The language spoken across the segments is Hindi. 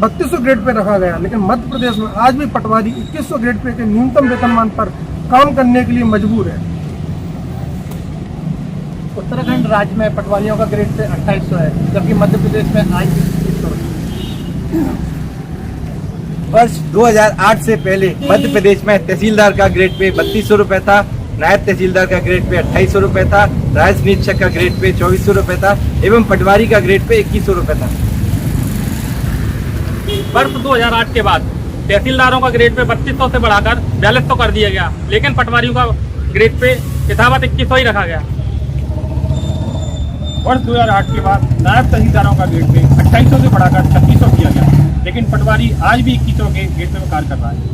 3200 ग्रेड पे रखा गया, लेकिन मध्य प्रदेश में आज भी पटवारी 2100 ग्रेड पे के न्यूनतम वेतनमान पर काम करने के लिए मजबूर है। उत्तराखंड राज्य में पटवारियों का ग्रेड पे 2800 है, जबकि मध्य प्रदेश में आज भी 2100 है। वर्ष 2008 से पहले मध्य प्रदेश में तहसीलदार का ग्रेड पे 3200 रुपए था, नायब तहसीलदार का ग्रेड पे 2800 रुपए था, राजस्व निरीक्षक का ग्रेड पे 2400 रुपए था एवं पटवारी का ग्रेड पे 2100 रुपए था। वर्ष 2008 के बाद तहसीलदारों का ग्रेड पे 3200 से बढ़ाकर 4200 कर दिया गया, लेकिन पटवारियों का ग्रेड पे यथावत 2100 ही रखा गया। वर्ष 2008 के बाद नायब तहसीलदारों का ग्रेड पे 2800 से बढ़ाकर 3600 किया गया, लेकिन पटवारी आज भी 2100 के ग्रेड पे कार्य कर रहा है।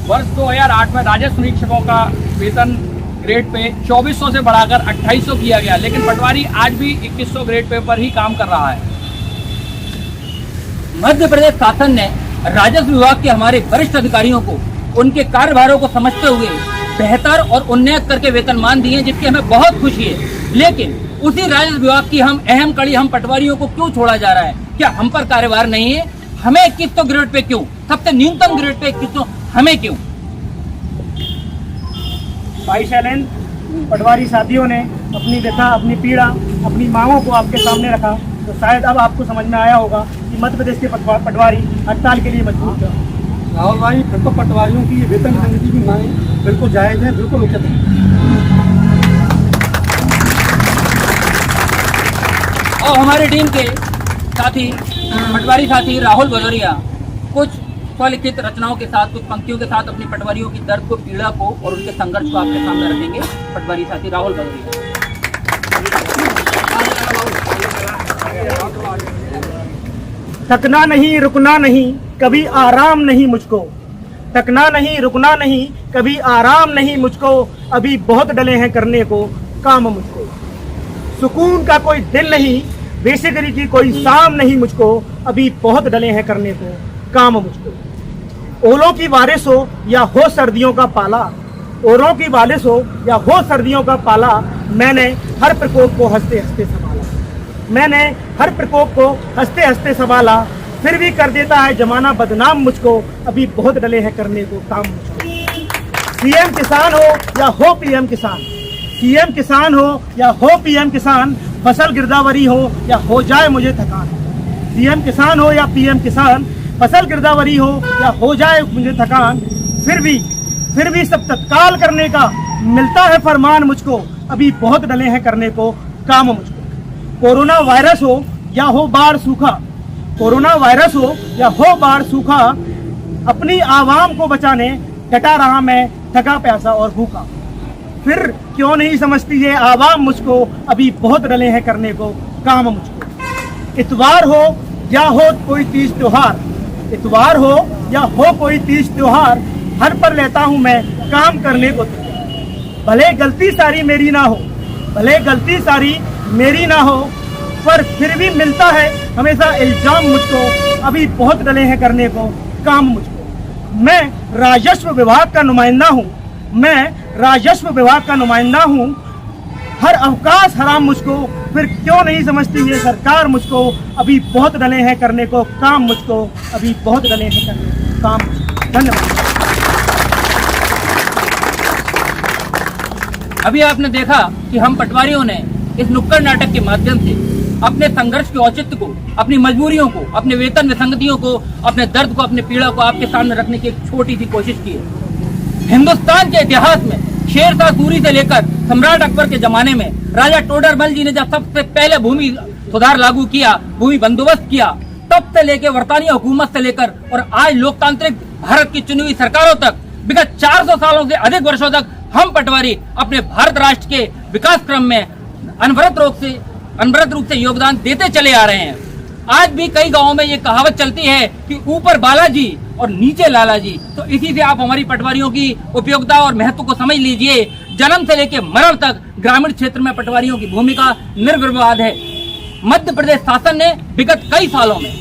वर्ष 2008 में राजस्व निरीक्षकों का वेतन ग्रेड पे 2400 से बढ़ाकर 2800 किया गया, लेकिन पटवारी आज भी 2100 ग्रेड पे पर ही काम कर रहा है। मध्य प्रदेश शासन ने राजस्व विभाग के हमारे वरिष्ठ अधिकारियों को उनके कार्यभारों को समझते हुए बेहतर और उन्नत करके वेतनमान दिए, जिसकी हमें बहुत खुशी है। लेकिन उसी राजस्व विभाग की हम अहम कड़ी हम पटवारियों को क्यों छोड़ा जा रहा है? क्या हम पर कार्यभार नहीं है? हमें 2100 ग्रेड पे क्यों? सबसे न्यूनतम ग्रेड पे 2100 हमें क्यों? भाई शैलेंद्र, पटवारी साथियों ने अपनी व्यथा, अपनी पीड़ा, अपनी मांगों को आपके सामने रखा, तो शायद अब आपको समझ में आया होगा कि मध्य प्रदेश के पटवारी हड़ताल के लिए मजबूर थे। राहुल भाई, फिर तो पटवारियों की ये वेतन संगति की मांग बिल्कुल जायज है, बिल्कुल उचित है। और हमारे टीम के साथी पटवारी साथी राहुल भदौरिया कुछ स्वलिखित रचनाओं के साथ, कुछ पंक्तियों के साथ अपनी पटवारियों की दर्द को, पीड़ा को और उनके संघर्ष को आपके सामने रखेंगे। पटवारी साथी राहुल भदौरिया। थकना नहीं, रुकना नहीं, कभी आराम नहीं मुझको। थकना नहीं, रुकना नहीं, कभी आराम नहीं मुझको। अभी बहुत डले हैं करने को काम मुझको। सुकून का कोई दिल नहीं, बेशिकरी की कोई शाम नहीं मुझको। अभी बहुत डले हैं करने को काम मुझको। ओलों की बारिश हो या हो सर्दियों का पाला, ओलों की बारिश हो या हो सर्दियों का पाला, मैंने हर प्रकोप को हंसते हंसते संभाला। मैंने हर प्रकोप को हंसते हंसते संभाला, फिर भी कर देता है जमाना बदनाम मुझको। अभी बहुत डले हैं करने को काम मुझको। सीएम किसान हो या हो पीएम किसान, सीएम किसान हो या हो पीएम किसान, फसल गिरदावरी हो या हो जाए मुझे थकान। सीएम किसान हो या पीएम किसान, फसल गिरदावरी हो या हो जाए मुझे थकान, फिर भी सब तत्काल करने का मिलता है फरमान मुझको। अभी बहुत डले हैं करने को काम मुझको। कोरोना वायरस हो या हो बाढ़ सूखा, कोरोना वायरस हो या हो बाढ़ सूखा, अपनी आवाम को बचाने डटा रहा मैं थका प्यासा और भूखा। फिर क्यों नहीं समझती ये आवाम मुझको, अभी बहुत डले हैं करने को काम मुझको। इतवार हो या हो कोई तीज त्योहार, इतवार हो या हो कोई तीज त्योहार, हर पर लेता हूँ मैं काम करने को। भले गलती सारी मेरी ना हो, भले गलती सारी मेरी ना हो, पर फिर भी मिलता है हमेशा इल्जाम मुझको। अभी बहुत डले हैं करने को काम मुझको। मैं राजस्व विभाग का नुमाइंदा हूँ, मैं राजस्व विभाग का नुमाइंदा हूँ। हर अवकाश हराम मुझको, फिर क्यों नहीं समझती ये सरकार मुझको। अभी बहुत डले हैं करने को काम मुझको, अभी बहुत डले हैं करने को काम मुझको। धन्यवाद। अभी आपने देखा कि हम पटवारियों ने इस नुक्कड़ नाटक के माध्यम से अपने संघर्ष के औचित्य को, अपनी मजबूरियों को, अपने वेतन विसंगतियों को, अपने दर्द को, अपने पीड़ा को आपके सामने रखने की एक छोटी सी कोशिश की है। हिंदुस्तान के इतिहास में शेरशाह सूरी से लेकर सम्राट अकबर के जमाने में राजा टोडरमल जी ने जब सबसे पहले भूमि सुधार लागू किया, भूमि बंदोबस्त किया, तब से लेकर वर्तानी हुकूमत से लेकर और आज लोकतांत्रिक भारत की चुनी हुई सरकारों तक, विगत 400 सालों से अधिक वर्षों तक हम पटवारी अपने भारत राष्ट्र के विकास क्रम में अनवरत रूप से योगदान देते चले आ रहे हैं। आज भी कई गांवों में ये कहावत चलती है कि ऊपर बालाजी और नीचे लालाजी। तो इसी से आप हमारी पटवारियों की उपयोगिता और महत्व को समझ लीजिए। जन्म से लेकर मरण तक ग्रामीण क्षेत्र में पटवारियों की भूमिका निर्विवाद है। मध्य प्रदेश शासन ने विगत कई सालों में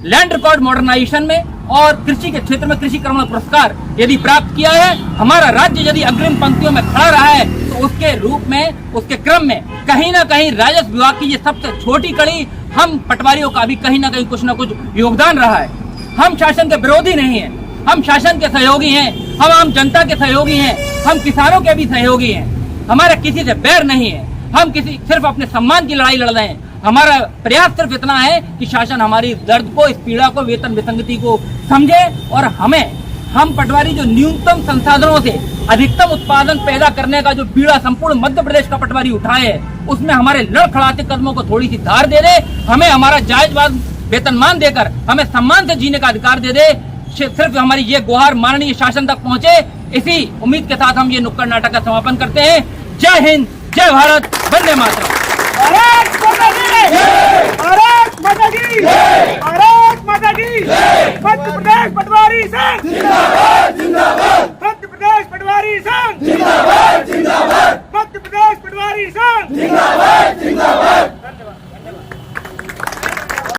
लैंड रिकॉर्ड मॉडर्नाइजेशन में और कृषि के क्षेत्र में कृषि कर्मण पुरस्कार यदि प्राप्त किया है, हमारा राज्य यदि अग्रिम पंक्तियों में खड़ा रहा है, तो उसके रूप में, उसके क्रम में कहीं ना कहीं राजस्व विभाग की ये सबसे छोटी कड़ी हम पटवारियों का भी कहीं ना कहीं कुछ ना कुछ योगदान रहा है। हम शासन के विरोधी नहीं हैं, हम शासन के सहयोगी हैं, हम आम जनता के सहयोगी हैं, हम किसानों के भी सहयोगी हैं। हमारा किसी से बैर नहीं है, हम किसी सिर्फ अपने सम्मान की लड़ाई लड़ रहे हैं। हमारा प्रयास सिर्फ इतना है कि शासन हमारी दर्द को, इस पीड़ा को, वेतन विसंगति को समझे और हम पटवारी जो न्यूनतम संसाधनों से अधिकतम उत्पादन पैदा करने का जो बीड़ा संपूर्ण मध्य प्रदेश का पटवारी उठाए है, उसमें हमारे लड़खड़ाते कदमों को थोड़ी सी धार दे दे, हमें हमारा जायजवाद वेतनमान देकर हमें सम्मान से जीने का अधिकार दे दे। सिर्फ हमारी ये गुहार माननीय शासन तक पहुंचे, इसी उम्मीद के साथ हम ये नुक्कड़ नाटक का समापन करते हैं। जय हिंद, जय भारत, वंदे मातरम। भारत माता की जय! भारत माता की